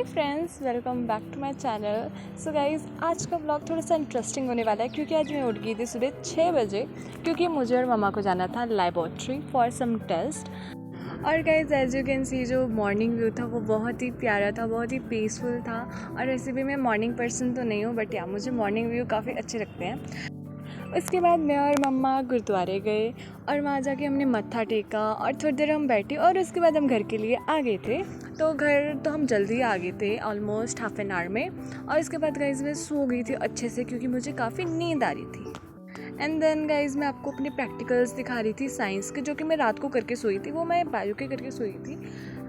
Hi friends, welcome back to my channel. So guys, आज का blog थोड़ा सा इंटरेस्टिंग होने वाला है क्योंकि आज मैं उठ गई थी सुबह 6 बजे क्योंकि मुझे और मम्मा को जाना था लैबोरेटरी फॉर सम टेस्ट। और guys, as you can see, जो मॉर्निंग व्यू था वो बहुत ही प्यारा था, बहुत ही पीसफुल था। और वैसे भी मैं मॉर्निंग पर्सन तो नहीं हूँ, बट या मुझे मॉर्निंग व्यू काफ़ी अच्छे लगते हैं। उसके बाद मैं और मम्मा गुरुद्वारे गए और वहाँ जाके हमने मत्था टेका और थोड़ी देर हम बैठे और उसके बाद हम घर के लिए आ गए थे। तो घर तो हम जल्दी आ गए थे, ऑलमोस्ट हाफ एन आवर में। और इसके बाद गाइज़ मैं सो गई थी अच्छे से क्योंकि मुझे काफ़ी नींद आ रही थी। एंड देन गाइज़, मैं आपको अपने प्रैक्टिकल्स दिखा रही थी साइंस के, जो कि मैं रात को करके सोई थी। वो मैं बायो के करके सोई थी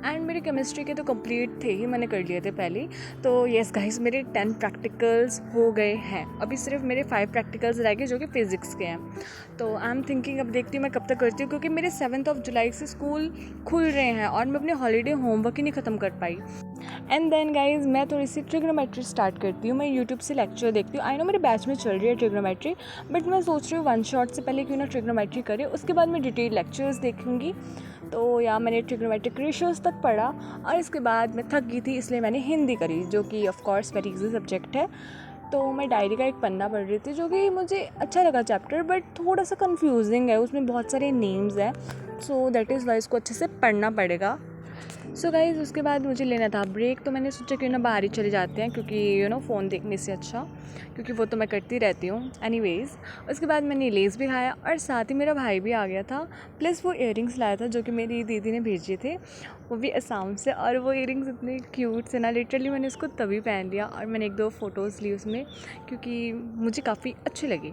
एंड मेरे केमिस्ट्री के तो कंप्लीट थे ही, मैंने कर लिए थे पहले ही। तो येस गाइज़, मेरे 10 प्रैक्टिकल्स हो गए हैं। अभी सिर्फ मेरे 5 प्रैक्टिकल्स रह गए जो कि फ़िज़िक्स के हैं। तो आई एम थिंकिंग, अब देखती हूँ मैं कब तक करती हूँ क्योंकि मेरे 7 जुलाई से स्कूल खुल रहे हैं और मैं अपने हॉलीडे होमवर्क ही नहीं ख़त्म कर पाई। एंड देन गाइज़, मैं थोड़ी सी ट्रिग्नोमेट्री स्टार्ट करती हूँ। मैं यूट्यूब से लेक्चर देखती हूँ। आई नो मेरे बैच में चल रही है ट्रिग्नोमेट्री, बट मैं सोच रही हूँ वन शॉट से पहले क्यों ना ट्रिग्नोमेट्री करें, उसके बाद मैं डिटेल लेक्चर्स देखूँगी। तो या मैंने ट्रिग्नोमेट्रिक रेशियोज़ तक पढ़ा और इसके बाद मैं थक गई थी, इसलिए मैंने हिंदी करी, जो कि of course very easy subject है। तो मैं डायरी का एक पन्ना पढ़ रही थी जो कि मुझे अच्छा लगा चैप्टर, बट थोड़ा सा कंफ्यूजिंग है, उसमें बहुत सारे नेम्स हैं। सो दैट इज़ वाई इसको अच्छे से पढ़ना पड़ेगा। सो गाइज़, उसके बाद मुझे लेना था ब्रेक, तो मैंने सोचा क्यों ना बाहर ही चले जाते हैं क्योंकि फ़ोन देखने से अच्छा, क्योंकि वो तो मैं करती रहती हूँ एनीवेज़। उसके बाद मैंने लेज़ भी खाया और साथ ही मेरा भाई भी आ गया था, प्लस वो इयररिंग्स लाया था जो कि मेरी दीदी ने भेजे थे, वो भी असम से। और वो इयररिंग्स इतने क्यूट से ना, लिटरली मैंने उसको तभी पहन लिया और मैंने 1-2 फ़ोटोज़ ली उसमें क्योंकि मुझे काफ़ी अच्छी लगी।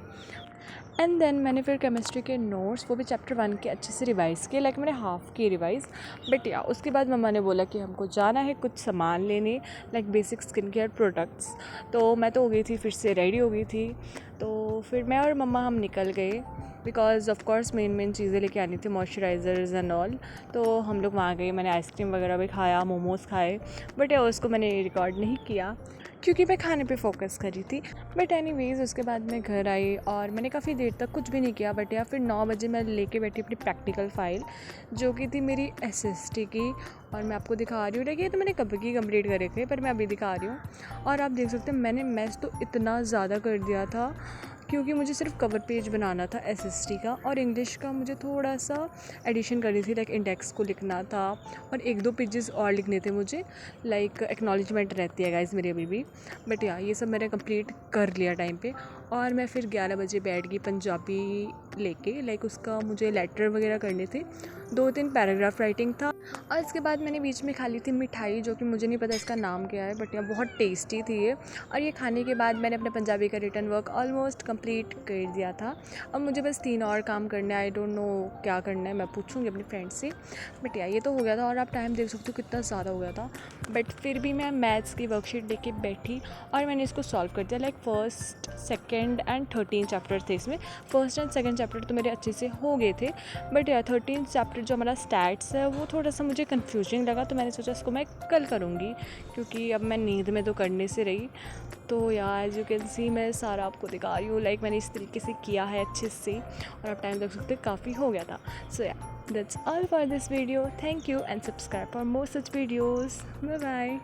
एंड देन मैंने फिर केमिस्ट्री के नोट्स, वो भी चैप्टर 1 के अच्छे से रिवाइज़ किए, लाइक मैंने हाफ़ की रिवाइज़। बट या उसके बाद मम्मा ने बोला कि हमको जाना है कुछ सामान लेने, like basic skin care products. तो मैं तो हो गई थी, फिर से रेडी हो गई थी। तो फिर मैं और मम्मा हम निकल गए बिकॉज ऑफ कोर्स मेन चीज़ें लेके आनी थी, मॉइस्चराइज़र्स एंड ऑल। तो हम लोग वहाँ गए, मैंने आइसक्रीम वगैरह भी खाया, मोमोज़ खाए, बट या उसको मैंने रिकॉर्ड नहीं किया क्योंकि मैं खाने पे फोकस कर रही थी। बट एनीवेज़, उसके बाद मैं घर आई और मैंने काफ़ी देर तक कुछ भी नहीं किया। बट या फिर 9 बजे मैं लेके बैठी अपनी प्रैक्टिकल फ़ाइल, जो कि थी मेरी एसएसटी की, और मैं आपको दिखा रही हूँ। देखिए, तो मैंने कब की कंप्लीट करे थे, पर मैं अभी दिखा रही हूँ। और आप देख सकते हैं मैंने मैथ्स तो इतना ज़्यादा कर दिया था क्योंकि मुझे सिर्फ कवर पेज बनाना था एसएसटी का, और इंग्लिश का मुझे थोड़ा सा एडिशन करनी थी, लाइक इंडेक्स को लिखना था और 1-2 पेजेस और लिखने थे मुझे, लाइक एक्नॉलेजमेंट रहती है गाइज मेरी अभी भी। बट या ये सब मैंने कंप्लीट कर लिया टाइम पे। और मैं फिर 11 बजे बैठ गई पंजाबी लेके, लाइक उसका मुझे लेटर वगैरह करने थे, 2-3 पैराग्राफ राइटिंग था। और इसके बाद मैंने बीच में खा ली थी मिठाई, जो कि मुझे नहीं पता इसका नाम क्या है, बट यह बहुत टेस्टी थी ये। और ये खाने के बाद मैंने अपने पंजाबी का रिटर्न वर्क ऑलमोस्ट कंप्लीट कर दिया था। अब मुझे बस 3 और काम करने हैं, आई डोंट नो क्या करना है, मैं पूछूंगी अपनी फ्रेंड से। बट या ये तो हो गया था। और आप टाइम देख सकते हो कितना ज़्यादा हो गया था, बट फिर भी मैं मैथ्स की वर्कशीट लेके बैठी और मैंने इसको सॉल्व कर दिया। Like first, second and 13 chapter थे इसमें। फर्स्ट एंड सेकेंड चैप्टर तो मेरे अच्छे से हो गए थे, बट या 13 चैप्टर जो हमारा स्टैट्स है वो थोड़ा सा मुझे कन्फ्यूजिंग लगा, तो मैंने सोचा इसको मैं कल करूँगी क्योंकि अब मैं नींद में तो करने से रही। तो या एज यू कैन सी, मैं सारा आपको दिखा रही हूँ, लाइक मैंने इस तरीके से किया है अच्छे से, और आप टाइम देख सकते हैं काफ़ी हो गया था। So yeah that's all for this video. Thank you and subscribe for more such videos. Bye bye.